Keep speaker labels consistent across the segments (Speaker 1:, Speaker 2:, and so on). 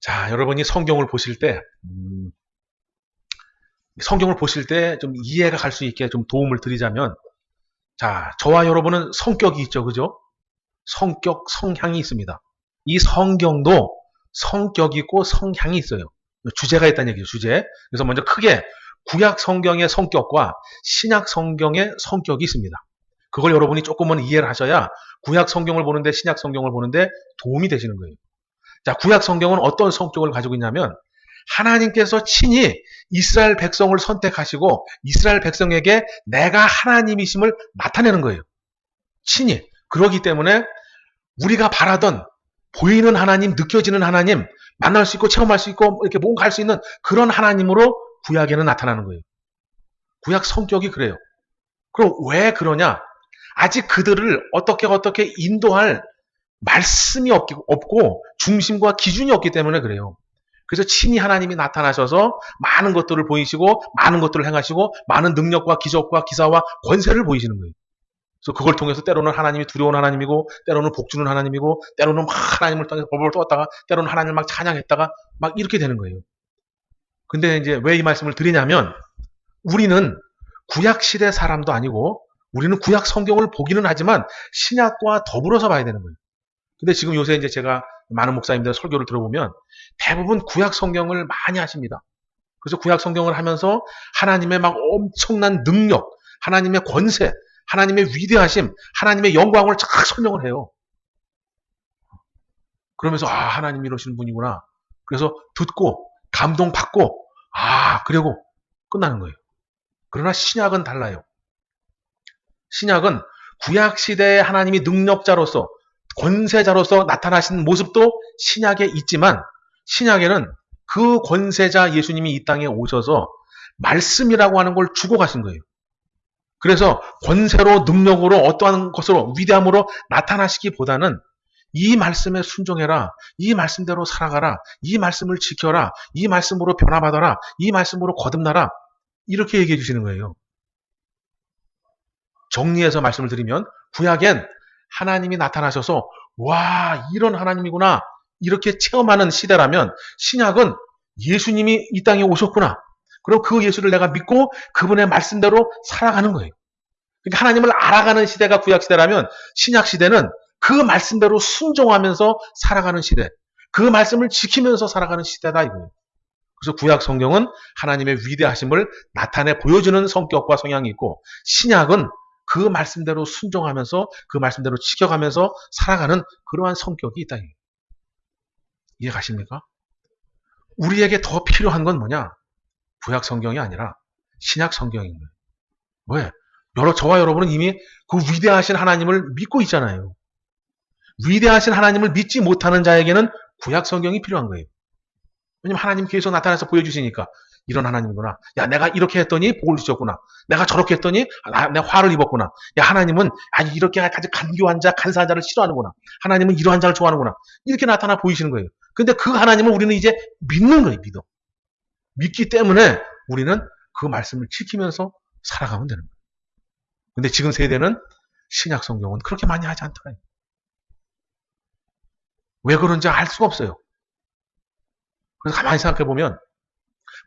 Speaker 1: 자, 여러분이 성경을 보실 때, 성경을 보실 때 좀 이해가 갈 수 있게 좀 도움을 드리자면, 자, 저와 여러분은 성격이 있죠, 그죠? 성격, 성향이 있습니다. 이 성경도 성격이 있고 성향이 있어요. 주제가 있다는 얘기죠, 주제. 그래서 먼저 크게 구약 성경의 성격과 신약 성경의 성격이 있습니다. 그걸 여러분이 조금은 이해를 하셔야 구약 성경을 보는데 신약 성경을 보는데 도움이 되시는 거예요. 자, 구약 성경은 어떤 성격을 가지고 있냐면 하나님께서 친히 이스라엘 백성을 선택하시고 이스라엘 백성에게 내가 하나님이심을 나타내는 거예요. 친히. 그러기 때문에 우리가 바라던 보이는 하나님, 느껴지는 하나님, 만날 수 있고 체험할 수 있고 이렇게 뭔가 할 수 있는 그런 하나님으로 구약에는 나타나는 거예요. 구약 성격이 그래요. 그럼 왜 그러냐? 아직 그들을 어떻게 인도할 말씀이 없고 중심과 기준이 없기 때문에 그래요. 그래서 친히 하나님이 나타나셔서 많은 것들을 보이시고 많은 것들을 행하시고 많은 능력과 기적과 기사와 권세를 보이시는 거예요. 그래서 그걸 통해서 때로는 하나님이 두려운 하나님이고 때로는 복주는 하나님이고 때로는 막 하나님을 통해서 벌벌 떴다가 때로는 하나님을 막 찬양했다가 막 이렇게 되는 거예요. 근데 이제 왜 이 말씀을 드리냐면 우리는 구약 시대 사람도 아니고 우리는 구약 성경을 보기는 하지만 신약과 더불어서 봐야 되는 거예요. 근데 지금 요새 이제 제가 많은 목사님들 설교를 들어보면 대부분 구약 성경을 많이 하십니다. 그래서 구약 성경을 하면서 하나님의 막 엄청난 능력, 하나님의 권세, 하나님의 위대하심, 하나님의 영광을 쫙 설명을 해요. 그러면서 하나님 이러시는 분이구나. 그래서 듣고 감동받고 그리고 끝나는 거예요. 그러나 신약은 달라요. 신약은 구약 시대의 하나님이 능력자로서 권세자로서 나타나신 모습도 신약에 있지만 신약에는 그 권세자 예수님이 이 땅에 오셔서 말씀이라고 하는 걸 주고 가신 거예요. 그래서 권세로 능력으로 어떠한 것으로 위대함으로 나타나시기보다는 이 말씀에 순종해라. 이 말씀대로 살아가라. 이 말씀을 지켜라. 이 말씀으로 변화받아라. 이 말씀으로 거듭나라. 이렇게 얘기해 주시는 거예요. 정리해서 말씀을 드리면 구약엔 하나님이 나타나셔서 와 이런 하나님이구나 이렇게 체험하는 시대라면 신약은 예수님이 이 땅에 오셨구나. 그리고 그 예수를 내가 믿고 그분의 말씀대로 살아가는 거예요. 그러니까 하나님을 알아가는 시대가 구약 시대라면 신약 시대는 그 말씀대로 순종하면서 살아가는 시대. 그 말씀을 지키면서 살아가는 시대다 이거예요. 그래서 구약 성경은 하나님의 위대하심을 나타내 보여주는 성격과 성향이 있고 신약은 그 말씀대로 순종하면서 그 말씀대로 지켜가면서 살아가는 그러한 성격이 있다. 이해 가십니까? 우리에게 더 필요한 건 뭐냐? 구약 성경이 아니라 신약 성경인 거예요. 왜? 저와 여러분은 이미 그 위대하신 하나님을 믿고 있잖아요. 위대하신 하나님을 믿지 못하는 자에게는 구약 성경이 필요한 거예요. 왜냐면 하나님 계속 나타나서 보여주시니까 이런 하나님이구나. 야 내가 이렇게 했더니 복을 주셨구나. 내가 저렇게 했더니 내가 화를 입었구나. 야 하나님은 이렇게 아주 간교한 자, 간사한 자를 싫어하는구나. 하나님은 이러한 자를 좋아하는구나. 이렇게 나타나 보이시는 거예요. 근데 그 하나님을 우리는 이제 믿는 거예요. 믿기 때문에 우리는 그 말씀을 지키면서 살아가면 되는 거예요. 근데 지금 세대는 신약 성경은 그렇게 많이 하지 않더라고요. 왜 그런지 알 수가 없어요. 그래서 가만히 생각해 보면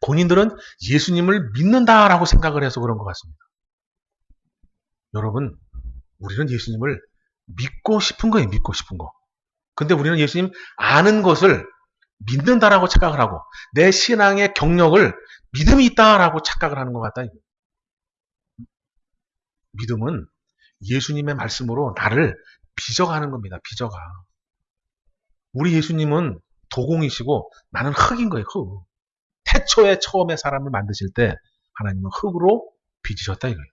Speaker 1: 본인들은 예수님을 믿는다라고 생각을 해서 그런 것 같습니다. 여러분, 우리는 예수님을 믿고 싶은 거예요. 믿고 싶은 거. 근데 우리는 예수님 아는 것을 믿는다라고 착각을 하고 내 신앙의 경력을 믿음이 있다라고 착각을 하는 것 같다. 믿음은 예수님의 말씀으로 나를 빚어가는 겁니다. 빚어가. 우리 예수님은 도공이시고 나는 흙인 거예요. 흙. 태초에 처음에 사람을 만드실 때 하나님은 흙으로 빚으셨다 이거예요.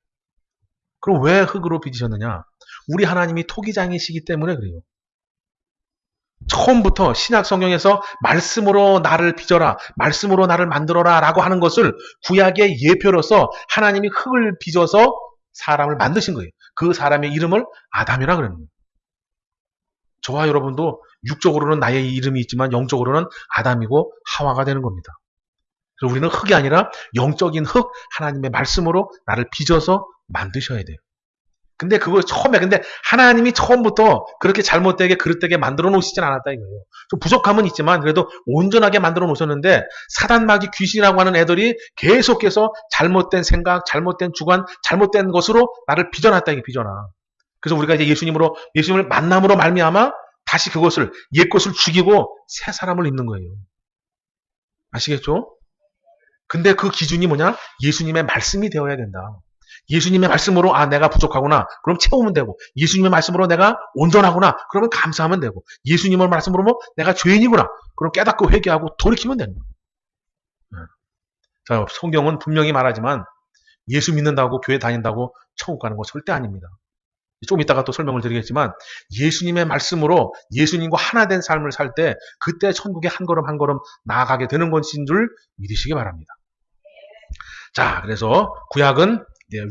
Speaker 1: 그럼 왜 흙으로 빚으셨느냐? 우리 하나님이 토기장이시기 때문에 그래요. 처음부터 신약 성경에서 말씀으로 나를 빚어라, 말씀으로 나를 만들어라 라고 하는 것을 구약의 예표로서 하나님이 흙을 빚어서 사람을 만드신 거예요. 그 사람의 이름을 아담이라 그러는 거예요. 저와 여러분도 육적으로는 나의 이름이 있지만 영적으로는 아담이고 하와가 되는 겁니다. 그래서 우리는 흙이 아니라 영적인 흙, 하나님의 말씀으로 나를 빚어서 만드셔야 돼요. 근데 그거 처음에, 근데 하나님이 처음부터 그렇게 잘못되게 그릇되게 만들어 놓으시진 않았다 이거예요. 좀 부족함은 있지만 그래도 온전하게 만들어 놓으셨는데 사단마귀 귀신이라고 하는 애들이 계속해서 잘못된 생각, 잘못된 주관, 잘못된 것으로 나를 빚어놨다 이게 빚어놔. 그래서 우리가 이제 예수님을 만남으로 말미암아 다시 그것을 옛 것을 죽이고 새 사람을 입는 거예요. 아시겠죠? 근데 그 기준이 뭐냐? 예수님의 말씀이 되어야 된다. 예수님의 말씀으로 내가 부족하구나. 그럼 채우면 되고 예수님의 말씀으로 내가 온전하구나. 그러면 감사하면 되고 예수님의 말씀으로 뭐 내가 죄인이구나. 그럼 깨닫고 회개하고 돌이키면 되는 거예요. 자, 성경은 분명히 말하지만 예수 믿는다고 교회 다닌다고 천국 가는 거 절대 아닙니다. 좀 이따가 또 설명을 드리겠지만 예수님의 말씀으로 예수님과 하나 된 삶을 살 때 그때 천국에 한 걸음 한 걸음 나아가게 되는 것인 줄 믿으시기 바랍니다. 자, 그래서 구약은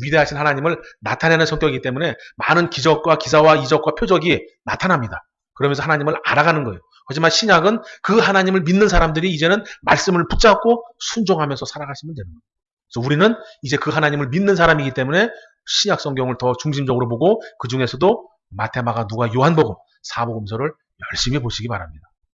Speaker 1: 위대하신 하나님을 나타내는 성격이기 때문에 많은 기적과 기사와 이적과 표적이 나타납니다. 그러면서 하나님을 알아가는 거예요. 하지만 신약은 그 하나님을 믿는 사람들이 이제는 말씀을 붙잡고 순종하면서 살아가시면 되는 거예요. 그래서 우리는 이제 그 하나님을 믿는 사람이기 때문에 신약 성경을 더 중심적으로 보고 그 중에서도 마태, 마가, 누가, 요한복음, 사복음서를 열심히 보시기 바랍니다.